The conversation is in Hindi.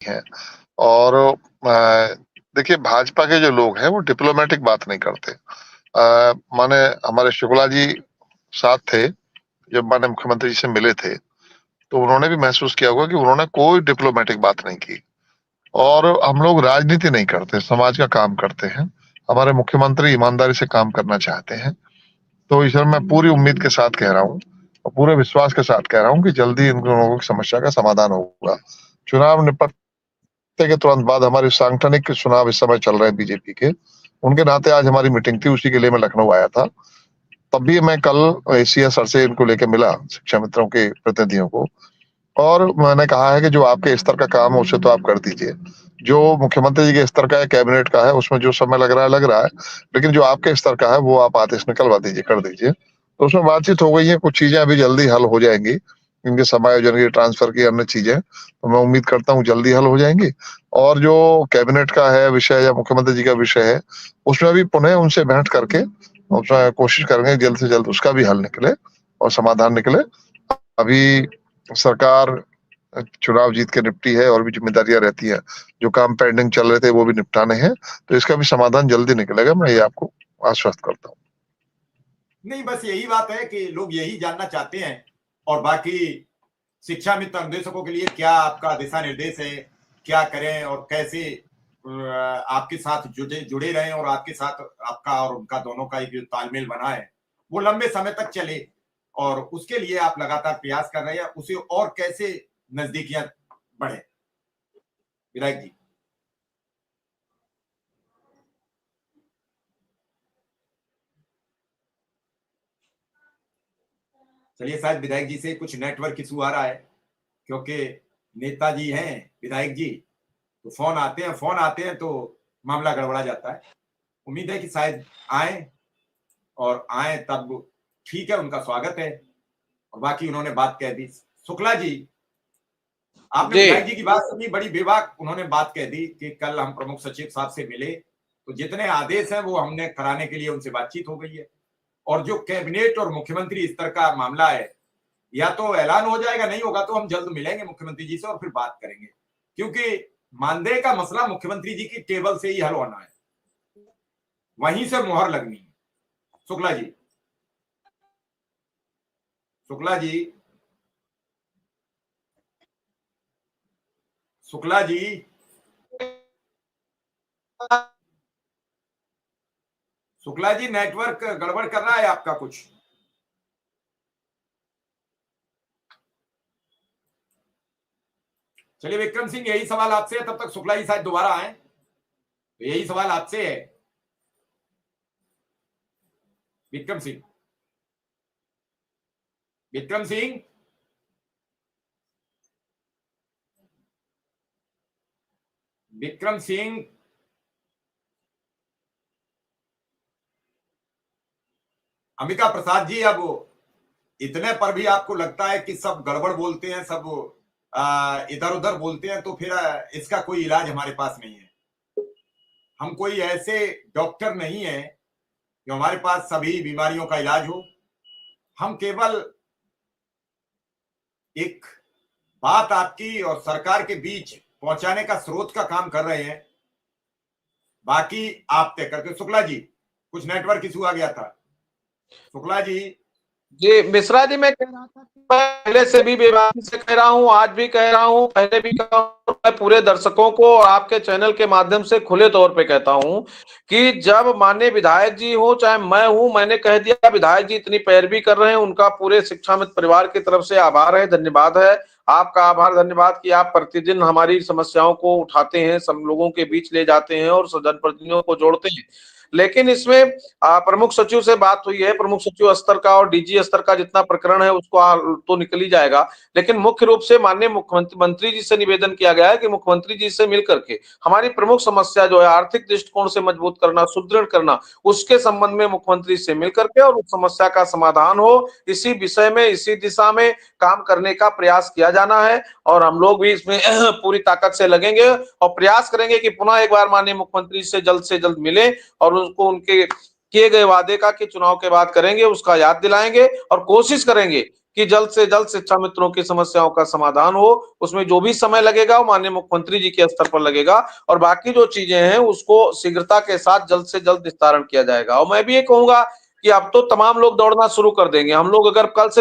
है। और देखिए, भाजपा के जो लोग हैं वो डिप्लोमेटिक बात नहीं करते। माने हमारे शुक्ला जी साथ थे जब माननीय मुख्यमंत्री जी से मिले थे, तो उन्होंने भी महसूस किया होगा कि उन्होंने कोई डिप्लोमेटिक बात नहीं की। और हम लोग राजनीति नहीं करते, समाज का काम करते हैं। हमारे मुख्यमंत्री ईमानदारी से काम करना चाहते हैं। तो इस मैं पूरी उम्मीद के साथ कह रहा हूँ और पूरे विश्वास के साथ कह रहा हूँ कि जल्दी इन लोगों की समस्या का समाधान होगा। चुनाव निपटने के तुरंत बाद हमारे सांगठनिक चुनाव इस समय चल रहे हैं बीजेपी के, उनके नाते आज हमारी मीटिंग थी, उसी के लिए मैं लखनऊ आया था। तब भी मैं कल एसीएस सर से इनको लेके मिला, शिक्षा मित्रों के प्रतिनिधियों को, और मैंने कहा है कि जो आपके स्तर का काम है उसे तो आप कर दीजिए। जो मुख्यमंत्री जी के स्तर का है, कैबिनेट का है, उसमें जो समय लग रहा है, लेकिन जो आपके स्तर का है वो आप आदेश निकलवा दीजिए, कर दीजिए। तो उसमें बातचीत हो गई है, कुछ चीजें अभी जल्दी हल हो जाएंगी, इनके समायोजन की, ट्रांसफर की अन्य चीजें, तो मैं उम्मीद करता हूँ जल्दी हल हो जाएंगी। और जो कैबिनेट का है विषय या मुख्यमंत्री जी का विषय है, उसमें भी पुनः उनसे भेंट करके उसमें कोशिश करेंगे जल्द से जल्द उसका भी हल निकले और समाधान निकले। अभी सरकार चुनाव जीत के निपटी है और भी जिम्मेदारियां रहती हैं, जो काम पेंडिंग चल रहे थे वो भी निपटाने हैं, तो इसका भी समाधान जल्दी निकलेगा, मैं ये आपको आश्वस्त करता हूँ। नहीं, बस यही बात है कि लोग यही जानना चाहते हैं। और बाकी शिक्षा मित्र अन्वेषकों के लिए क्या आपका दिशा निर्देश है, क्या करें और कैसे आपके साथ जुड़े रहें और आपके साथ आपका और उनका दोनों का एक जो तालमेल बना है वो लंबे समय तक चले, और उसके लिए आप लगातार प्रयास कर रहे हैं, उसे और कैसे नजदीकियां बढ़े, विधायक जी? चलिए, शायद विधायक जी से कुछ नेटवर्क इशू आ रहा है, क्योंकि नेताजी हैं विधायक जी, तो फोन आते हैं तो मामला गड़बड़ा जाता है। उम्मीद है कि शायद आए, और आए तब ठीक है, उनका स्वागत है। और बाकी उन्होंने बात कह दी। शुक्ला जी, आपने विधायक जी की बात सुनी, बड़ी बेबाक उन्होंने बात कह दी कि कल हम प्रमुख सचिव साहब से मिले तो जितने आदेश हैं वो हमने कराने के लिए उनसे बातचीत हो गई है। और जो कैबिनेट और मुख्यमंत्री स्तर का मामला है, या तो ऐलान हो जाएगा, नहीं होगा तो हम जल्द मिलेंगे मुख्यमंत्री जी से और फिर बात करेंगे, क्योंकि मानदेय का मसला मुख्यमंत्री जी की टेबल से ही हल होना है, वहीं से मुहर लगनी है। शुक्ला जी, शुक्ला जी, शुक्ला जी, शुक्ला जी, नेटवर्क गड़बड़ कर रहा है आपका कुछ। चलिए विक्रम सिंह, यही सवाल आपसे है, तब तक शुक्ला जी शायद दोबारा आए, तो यही सवाल आपसे है विक्रम सिंह। विक्रम सिंह, विक्रम सिंह, अंबिका प्रसाद जी, अब इतने पर भी आपको लगता है कि सब गड़बड़ बोलते हैं, सब इधर उधर बोलते हैं, तो फिर इसका कोई इलाज हमारे पास नहीं है। हम कोई ऐसे डॉक्टर नहीं है जो हमारे पास सभी बीमारियों का इलाज हो। हम केवल एक बात आपकी और सरकार के बीच पहुंचाने का स्रोत का काम कर रहे हैं, बाकी आप तय करके। शुक्ला जी, कुछ नेटवर्क इशू आ गया था। शुक्ला जी, जी मिश्रा जी, मैं कह रहा था कि मैं पहले से भी बेबाकी से कह रहा हूं, आज भी कह रहा हूं, पहले भी कहा हूं, मैं पूरे दर्शकों को और आपके चैनल के माध्यम से खुले तौर पे कहता हूं कि जब माननीय विधायक जी हो चाहे मैं हूं, मैंने कह दिया विधायक जी इतनी पैरवी कर रहे हैं, उनका पूरे शिक्षा मित्र परिवार की तरफ से आभार है, धन्यवाद है। आपका आभार धन्यवाद कि आप प्रतिदिन हमारी समस्याओं को उठाते हैं, सब लोगों के बीच ले जाते हैं और जनप्रतिनिधियों को जोड़ते हैं। लेकिन इसमें प्रमुख सचिव से बात हुई है, प्रमुख सचिव स्तर का और डीजी स्तर का जितना प्रकरण है उसको तो निकल ही जाएगा, लेकिन मुख्य रूप से माननीय मुख्यमंत्री जी से निवेदन किया गया है कि मुख्यमंत्री जी से मिलकर के हमारी प्रमुख समस्या जो है आर्थिक दृष्टिकोण से मजबूत करना, सुदृढ़ करना, उसके संबंध में मुख्यमंत्री से मिलकर के और उस समस्या का समाधान हो, इसी विषय में, इसी दिशा में काम करने का प्रयास किया जाना है। और हम लोग भी इसमें पूरी ताकत से लगेंगे और प्रयास करेंगे कि पुनः एक बार माननीय मुख्यमंत्री से जल्द मिले और उनको उनके किए गए वादे का कि चुनाव के बाद करेंगे उसका याद दिलाएंगे और कोशिश करेंगे कि जल्द से जल्द शिक्षा मित्रों की समस्याओं का समाधान हो। उसमें जो भी समय लगेगा वो माननीय मुख्यमंत्री जी के स्तर पर लगेगा और बाकी जो चीजें हैं उसको शीघ्रता के साथ जल्द से जल्द निस्तारण किया जाएगा। और मैं भी ये कहूंगा कि अब तो तमाम लोग दौड़ना शुरू कर देंगे। हम लोग अगर कल से